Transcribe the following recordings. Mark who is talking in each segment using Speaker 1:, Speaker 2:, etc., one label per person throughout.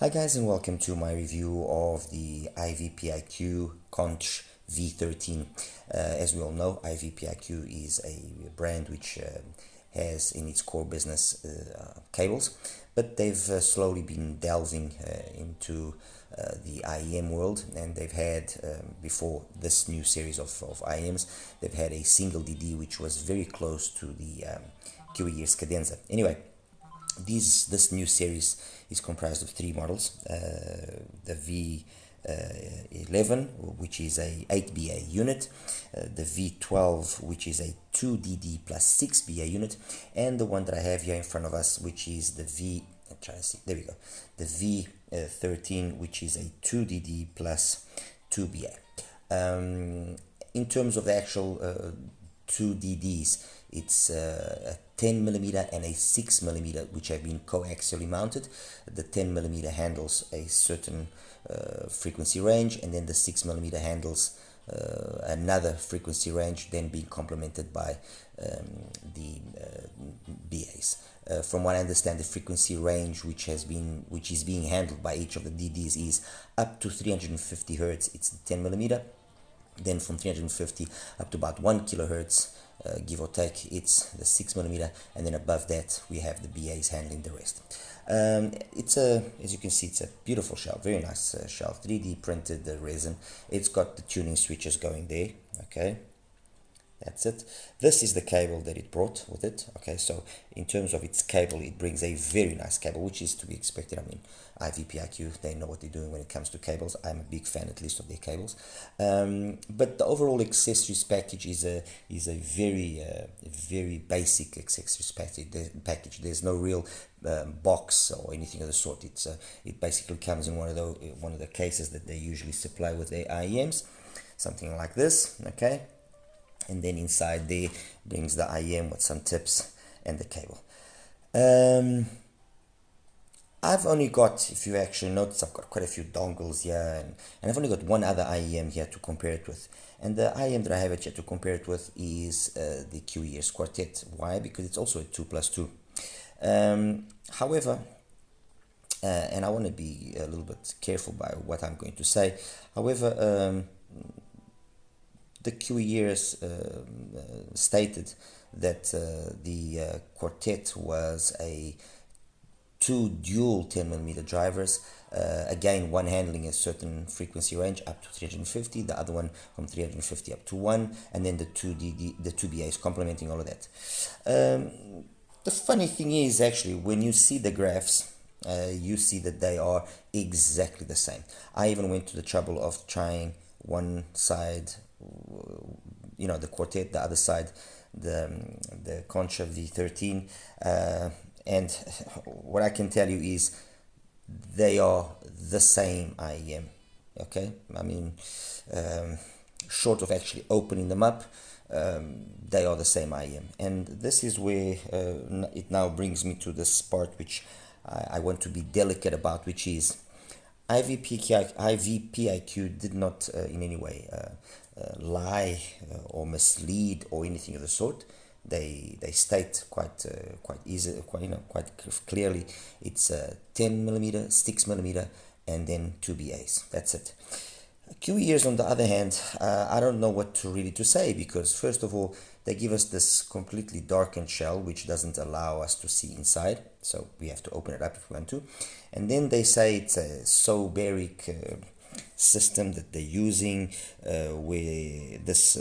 Speaker 1: Hi guys, and welcome to my review of the iVIPQ Conch V13. As we all know, iVIPQ is a brand which has in its core business cables, but they've slowly been delving into the IEM world, and they've had, before this new series of IEMs, they've had a single DD which was very close to the KiwiEars Cadenza. Anyway, this new series is comprised of three models: the V11, which is a 8BA unit, the V12, which is a 2DD plus 6BA unit, and the one that I have here in front of us, which is the there we go, the V13, which is a 2DD plus 2BA. In terms of the actual 2DDs, it's a 10mm and a 6mm, which have been coaxially mounted. The 10mm handles a certain frequency range, and then the 6mm handles another frequency range, then being complemented by the BAs. From what I understand, the frequency range which is being handled by each of the DDs is up to 350 Hertz. It's the 10mm. Then from 350 up to about 1 kilohertz, give or take, it's the 6mm, and then above that we have the BAs handling the rest. As you can see, it's a beautiful shell, very nice shell, 3D printed resin. It's got the tuning switches going there. Okay, that's it. This is the cable that it brought with it. Okay, so in terms of its cable, it brings a very nice cable, which is to be expected. I mean, iVIPQ, they know what they're doing when it comes to cables. I'm a big fan, at least, of their cables. But the overall accessories package is a very basic accessories package. There's no real box or anything of the sort. It basically comes in one of the cases that they usually supply with their IEMs, something like this. Okay. And then inside there brings the IEM with some tips and the cable. I've only got, if you actually notice, I've got quite a few dongles here, and I've only got one other IEM here to compare it with. And the IEM that I have here to compare it with is the KiwiEars Quartet. Why? Because it's also a 2+2. However, and I want to be a little bit careful by what I'm going to say. However, the KiwiEars stated that the Quartet was a 2 dual 10mm drivers, again, one handling a certain frequency range up to 350, the other one from 350 up to 1, and then the two BAs complementing all of that. The funny thing is, actually, when you see the graphs, you see that they are exactly the same. I even went to the trouble of trying one side, the Quartet, the other side, the Conch V13, and what I can tell you is they are the same IEM. Okay, I mean, short of actually opening them up, they are the same IEM. And this is where it now brings me to this part which I want to be delicate about, which is iVIPQ did not in any way lie or mislead or anything of the sort. They state quite clearly it's 10mm, 6mm, and then 2 BAs. That's it. KiwiEars, on the other hand, I don't know what to say, because first of all, they give us this completely darkened shell which doesn't allow us to see inside, so we have to open it up if we want to. And then they say it's a sobaric system that they're using, where this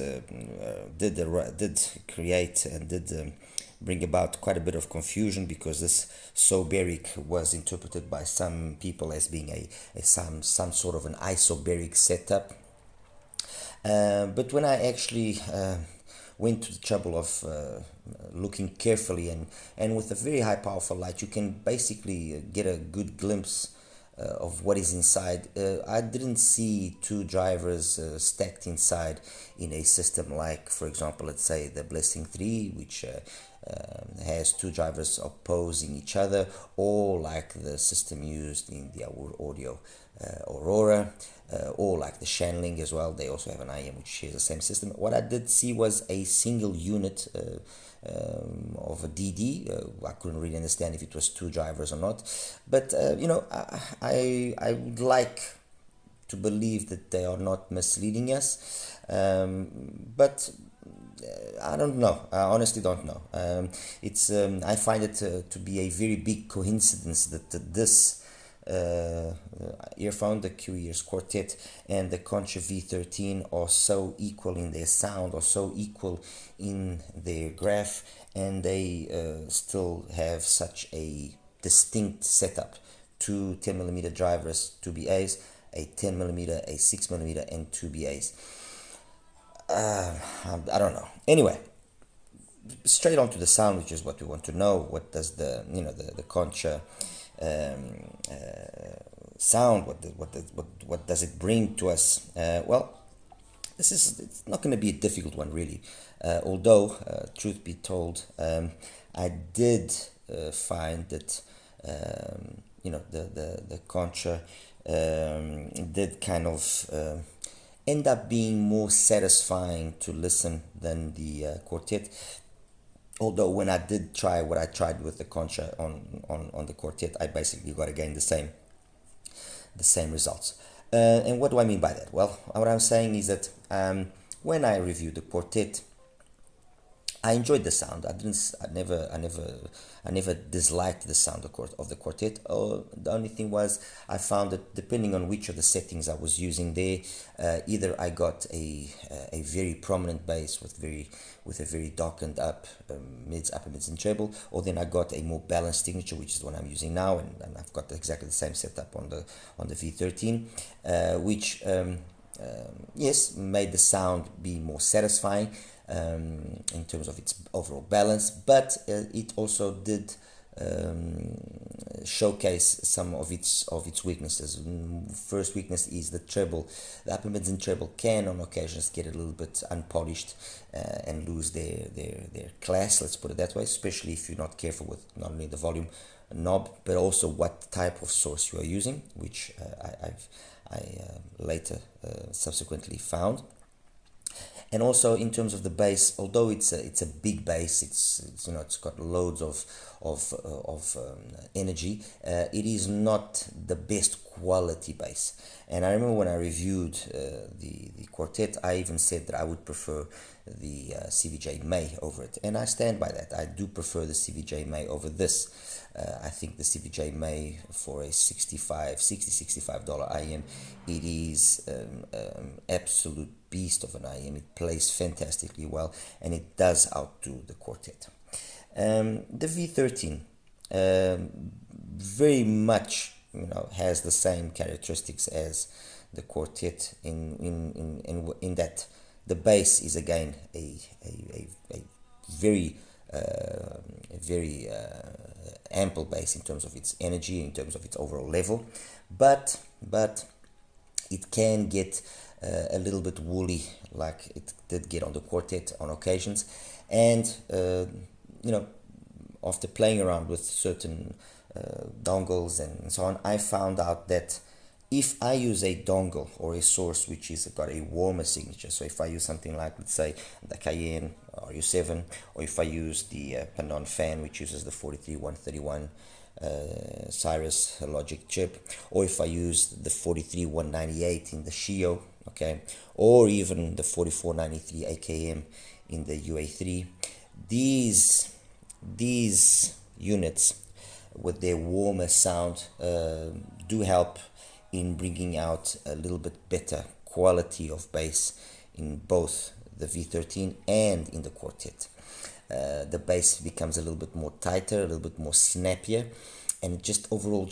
Speaker 1: did create and did bring about quite a bit of confusion, because this sobaric was interpreted by some people as being some sort of an isobaric setup. But when I actually went to the trouble of looking carefully and with a very high powerful light, you can basically get a good glimpse of what is inside. I didn't see two drivers stacked inside in a system like, for example, let's say the Blessing 3, which has two drivers opposing each other, or like the system used in the audio Aurora, or like the Shanling as well. They also have an IM which shares the same system. What I did see was a single unit of a DD. I couldn't really understand if it was two drivers or not, but I would like to believe that they are not misleading us, but I don't know. I honestly don't know. I find it to be a very big coincidence that this earphone, the KiwiEars Quartet, and the Conch V13 are so equal in their sound, or so equal in their graph, and they still have such a distinct setup. Two 10mm drivers, two BAs, a 10mm, a 6mm, and two BAs. I don't know. Anyway, straight on to the sound, which is what we want to know. What does the Conch sound? What does it bring to us? Well, it's not going to be a difficult one, really. Although, truth be told, I did find that the Conch did kind of end up being more satisfying to listen than the Quartet. Although when I did try what I tried with the Conch on the Quartet, I basically got again the same results. And what do I mean by that? Well, what I'm saying is that when I reviewed the Quartet, I enjoyed the sound. I never disliked the sound of the Quartet. The only thing was, I found that depending on which of the settings I was using there, either I got a very prominent bass with a very darkened up mids, upper mids, and treble, or then I got a more balanced signature, which is the one I'm using now, and I've got exactly the same setup on the V13, which yes, made the sound be more satisfying in terms of its overall balance, but it also did showcase some of its weaknesses. First weakness is the treble. The upper mids and treble can on occasions get a little bit unpolished and lose their class, let's put it that way, especially if you're not careful with not only the volume knob but also what type of source you are using, which I later subsequently found. And also in terms of the bass, although it's a big bass, it's got loads of energy. It is not the best quality bass. And I remember when I reviewed the Quartet, I even said that I would prefer the CVJ May over it, and I stand by that. I do prefer the CVJ May over this. I think the CVJ May, for a $65 IM, it is absolute beast of an IM. It plays fantastically well, and it does outdo the Quartet. The V13 very much has the same characteristics as the Quartet in that the bass is again a very ample bass in terms of its energy, in terms of its overall level, but it can get a little bit woolly, like it did get on the Quartet on occasions. And after playing around with certain dongles and so on, I found out that if I use a dongle or a source which has got a warmer signature, so if I use something like, let's say, the Cayenne RU7, or if I use the Panon fan, which uses the 43131 Cyrus Logic chip, or if I use the 43198 in the Shio, okay, or even the 4493 AKM in the UA3, these units with their warmer sound do help in bringing out a little bit better quality of bass in both the V13 and in the Quartet. The bass becomes a little bit more tighter, a little bit more snappier, and just overall,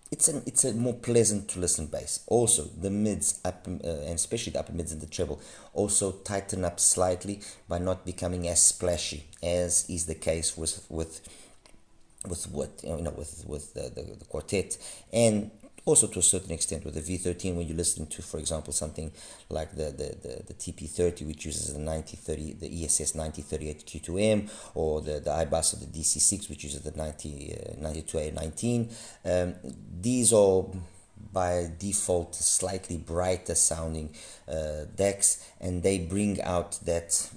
Speaker 1: it's a more pleasant to listen bass. Also, the mids up and especially the upper mids and the treble also tighten up slightly by not becoming as splashy as is the case with the Quartet, and also to a certain extent with the V13 when you're listening to, for example, something like the TP30, which uses the 9030, the ESS 9038 Q2M, or the iBus of the DC6, which uses the 92A19. These are by default slightly brighter sounding decks, and they bring out that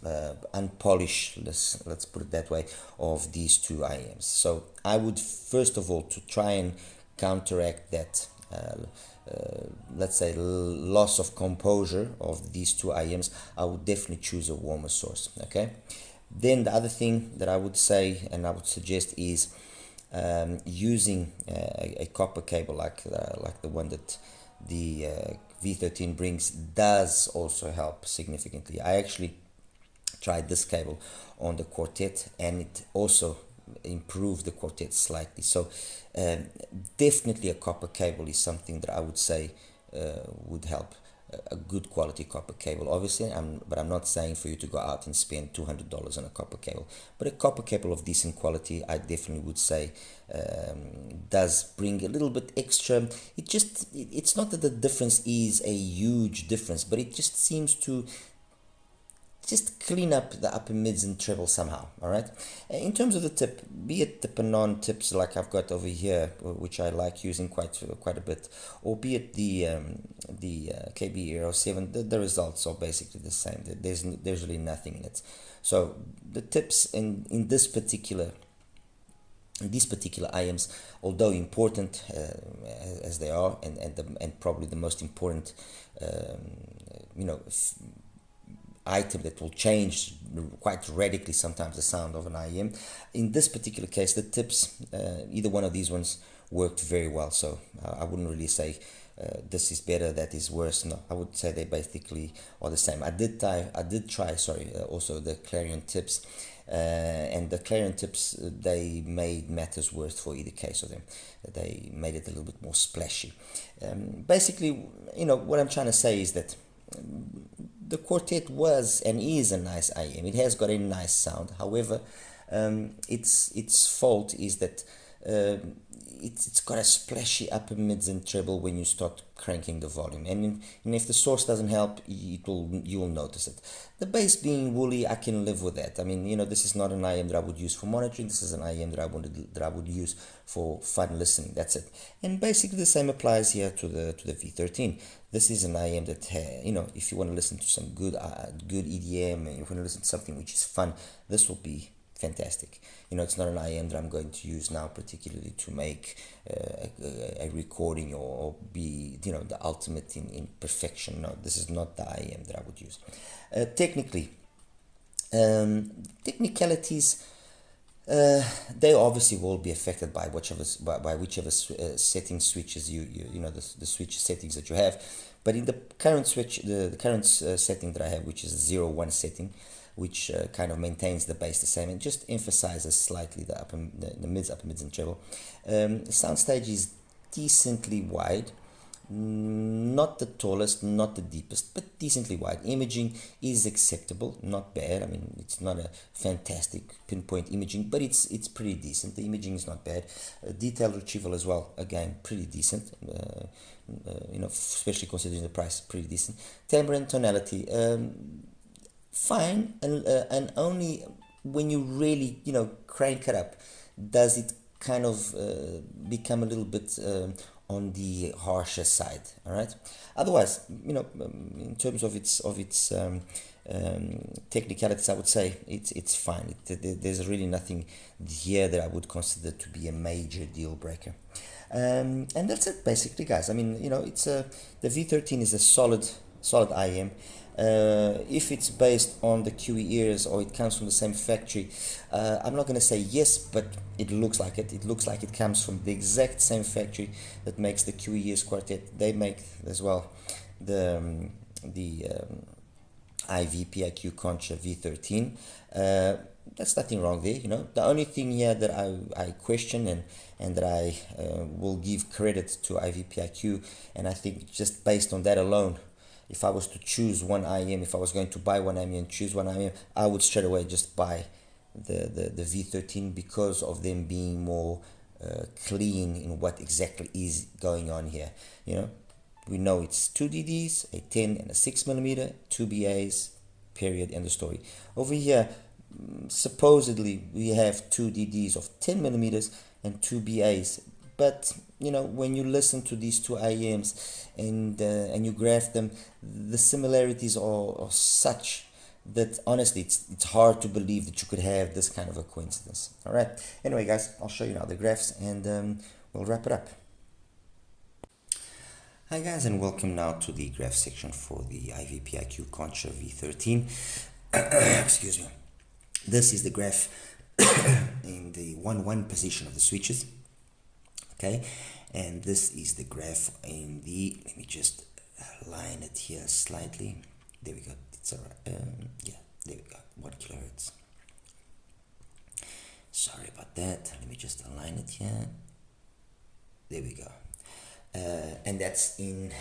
Speaker 1: unpolished, let's put it that way, of these two IEMs. So I would first of all, to try and counteract that let's say loss of composure of these two IEMs, I would definitely choose a warmer source. Okay, then the other thing that I would say and I would suggest is using a copper cable like the one that the V13 brings does also help significantly. I actually tried this cable on the Quartet, and it also improved the Quartet slightly. So definitely a copper cable is something that I would say would help. A good quality copper cable, obviously, but I'm not saying for you to go out and spend $200 on a copper cable, but a copper cable of decent quality, I definitely would say does bring a little bit extra. It's not that the difference is a huge difference, but it just seems to just clean up the upper mids and treble somehow. All right, in terms of the tip, be it the Panon tips like I've got over here, which I like using quite a bit, or be it the KiwiEars 7, the results are basically the same. There's really nothing in it. So the tips in these particular IEMs, although important as they are, and probably the most important item that will change quite radically sometimes the sound of an IEM. In this particular case, the tips, either one of these ones worked very well. So I wouldn't really say this is better, that is worse. No, I would say they basically are the same. I did try also the Clarion tips, and the Clarion tips, they made matters worse for either case of them. They made it a little bit more splashy. Basically, what I'm trying to say is that the Quartet was and is a nice IEM. It has got a nice sound. However, its fault is that it's got a splashy upper mids and treble when you start cranking the volume, and if the source doesn't help, you will notice it. The bass being woolly, I can live with that. I mean, this is not an IEM that I would use for monitoring. This is an IEM that I would use for fun listening. That's it. And basically the same applies here to the V13. This is an IEM that if you want to listen to some good EDM, and if you want to listen to something which is fun, this will be fantastic. It's not an IEM that I'm going to use now particularly to make a recording or be the ultimate in perfection. No, this is not the IEM that I would use. Technicalities, they obviously will be affected by whichever setting switches the switch settings that you have. But in the current switch, the current setting that I have, which is 0-1 setting, which kind of maintains the bass the same and just emphasizes slightly the mids, upper mids and treble. Soundstage is decently wide, not the tallest, not the deepest, but decently wide. Imaging is acceptable, not bad. I mean, it's not a fantastic pinpoint imaging, but it's pretty decent. The imaging is not bad. Detailed retrieval as well, again, pretty decent. Especially considering the price, pretty decent. Timbre and tonality, fine, and only when you really crank it up does it kind of become a little bit on the harsher side. All right, otherwise, in terms of its technicalities, I would say it's fine. There's really nothing here that I would consider to be a major deal breaker. And that's it basically, guys. I mean, it's the V13 is a solid IEM. If it's based on the KiwiEars or it comes from the same factory, I'm not going to say yes, but it looks like it. It looks like it comes from the exact same factory that makes the KiwiEars Quartet. They make as well the iVIPQ Conch V13. That's nothing wrong there. The only thing here that I question and that I will give credit to iVIPQ, and I think just based on that alone, if I was to choose one IEM, if I was going to buy one IEM and choose one IEM, I would straight away just buy the V13 because of them being more clean in what exactly is going on here. We know it's 2 DDs, a 10 and a 6 millimeter, 2 BAs, period, end of story. Over here, supposedly we have 2 DDs of 10 millimeters and 2 BAs, but when you listen to these two IEMs and you graph them, the similarities are such that honestly it's hard to believe that you could have this kind of a coincidence. All right, anyway guys, I'll show you now the graphs and we'll wrap it up. Hi guys, and welcome now to the graph section for the iVIPQ Conch V13. Excuse me. This is the graph in the 1-1 position of the switches. Okay, and this is the graph in the, let me just line it here slightly. There we go. It's alright. Yeah, there we go. 1 kilohertz. Sorry about that. Let me just align it here. There we go. And that's in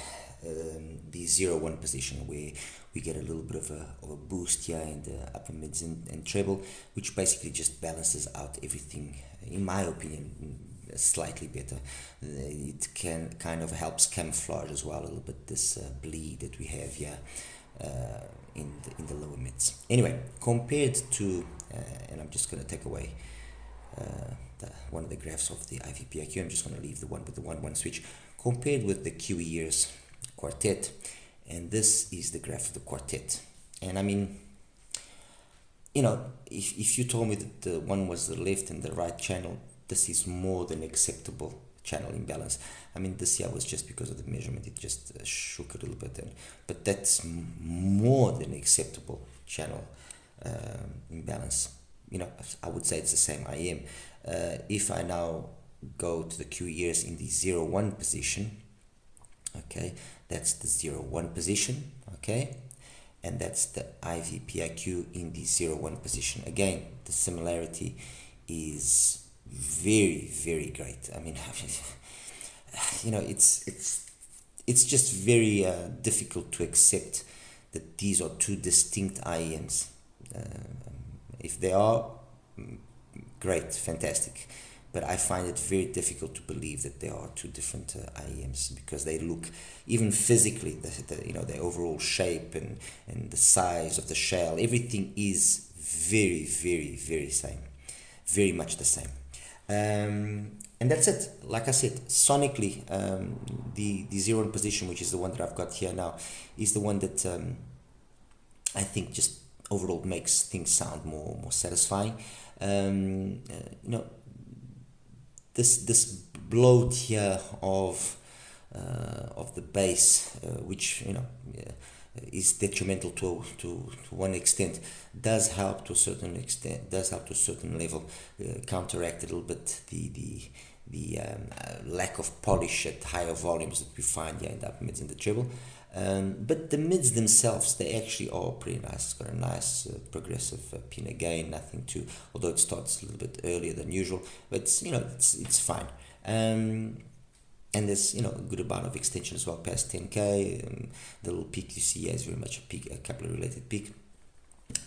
Speaker 1: the 0-1 position, where we get a little bit of a boost here in the upper mids and treble, which basically just balances out everything, in my opinion, slightly better. It can kind of helps camouflage as well a little bit this bleed that we have here in the lower mids. Anyway, compared to, and I'm just going to take away one of the graphs of the iVIPQ. I'm just going to leave the one with the 1-1 switch, compared with the KiwiEars Quartet, and this is the graph of the Quartet. And I mean, if you told me that the one was the left and the right channel, this is more than acceptable channel imbalance. I mean, this here was just because of the measurement, it just shook a little bit, but that's more than acceptable channel imbalance. I would say it's the same IM. If I now go to the KiwiEars in the 0-1 position, okay, that's the 0-1 position, okay, and that's the iVIPQ in the 0-1 position. Again, the similarity is very, very great. I mean, it's just very difficult to accept that these are two distinct IEMs. If they are, great, fantastic, but I find it very difficult to believe that there are two different IEMs, because they look, even physically, the overall shape and the size of the shell, everything is very, very, very same, very much the same. And that's it. Like I said, sonically, the 0-1 position, which is the one that I've got here now, is the one that I think just overall makes things sound more satisfying. This bloat here of the bass, which is detrimental to one extent, does help to a certain extent, does help to a certain level, counteract a little bit the lack of polish at higher volumes that we find here in the upper mids and the treble. But the mids themselves, they actually are pretty nice. It's got a nice progressive pin gain, nothing too, although it starts a little bit earlier than usual, but it's fine. And there's a good amount of extension as well past 10k. The little peak you see here is very much a peak, a coupler related peak.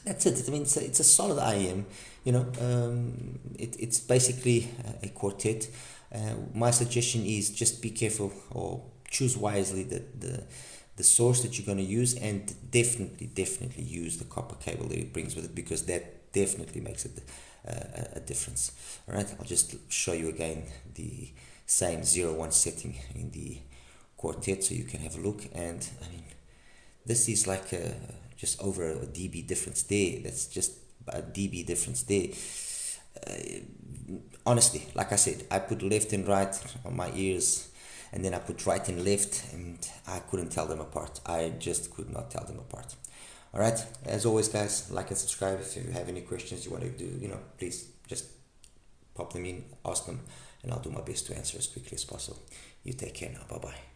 Speaker 1: That's it. I mean, it's a solid IM. It's basically a quartet. My suggestion is just be careful, or choose wisely the source that you're going to use, and definitely use the copper cable that it brings with it, because that definitely makes a difference. All right, I'll just show you again the same 0-1 setting in the Quartet so you can have a look. And I mean, this is like just over a dB difference there. That's just a dB difference there. Honestly, like I said, I put left and right on my ears, and then I put right and left, and I couldn't tell them apart. I just could not tell them apart. All right, as always guys, like and subscribe. If you have any questions you want to do, please just pop them in, ask them, and I'll do my best to answer as quickly as possible. You take care now. Bye bye.